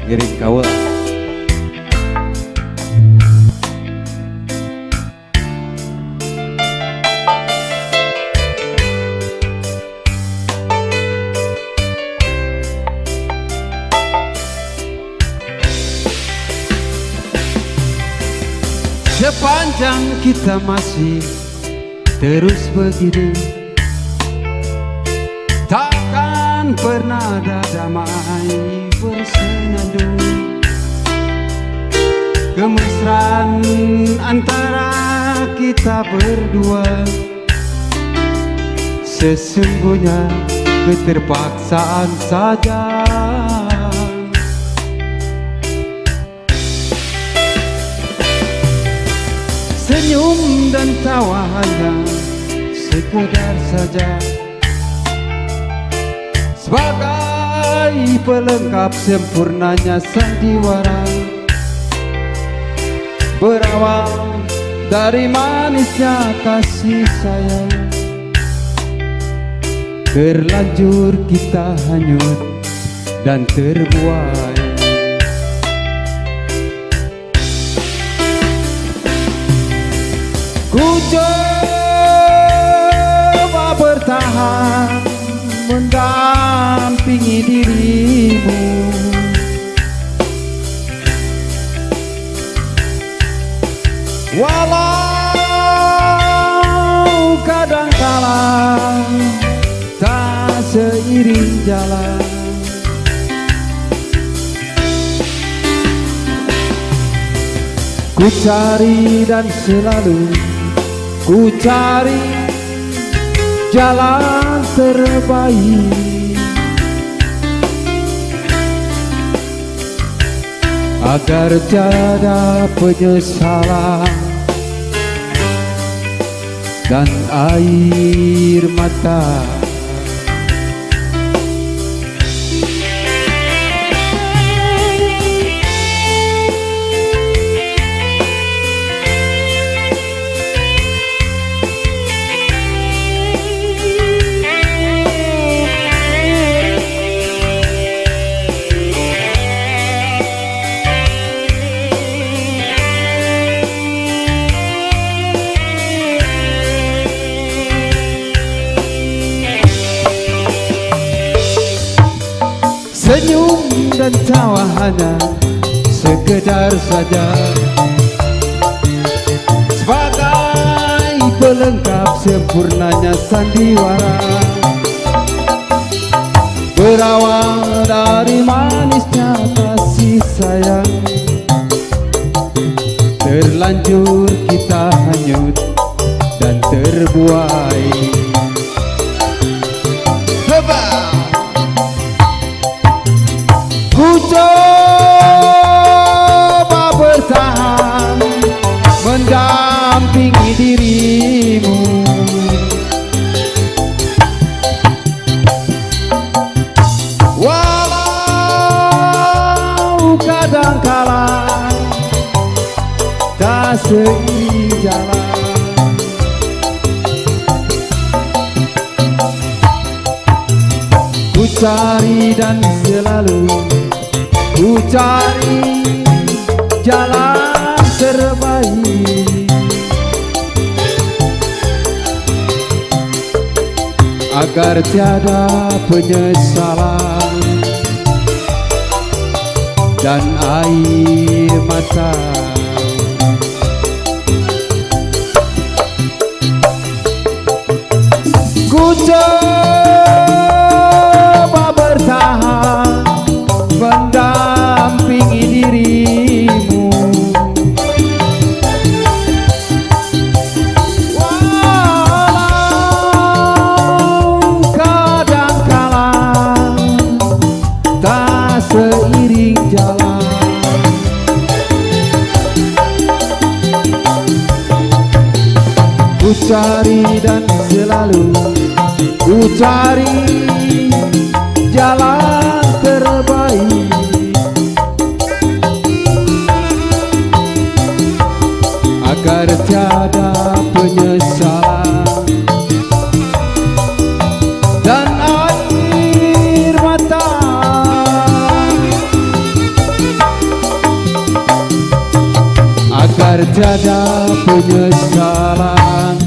ngiring kaula. Sepanjang kita masih terus begini, takkan pernah ada damai bersenandung. Kemesraan antara kita berdua sesungguhnya keterpaksaan saja. Senyum dan tawa hanya sekedar saja sebagai pelengkap sempurnanya sandiwara, berawal dari manisnya kasih sayang, terlanjur kita hanyut dan terbuai. Ku coba bertahan mendampingi dirimu, walau kadangkala tak seiring jalan. Ku cari dan selalu ku cari jalan terbaik agar tiada penyesalan dan air mata. Senyum dan tawa hanya sekedar saja sebagai pelengkap sempurnanya sandiwara, berawal dari manisnya kasih sayang, terlanjur kita hanyut dan terbuai. Ku coba bertahan mendampingi dirimu, walau kadangkala tak seiring jalan. Ku cari dan selalu ku cari jalan terbaik agar tiada penyesalan dan air mata. Ku coba bertahan mendampingi dirimu, walau kadangkala tak seiring jalan. Ku cari dan selalu ku cari jalan terbaik agar tiada penyesalan dan air mata. sarjana penyesalan.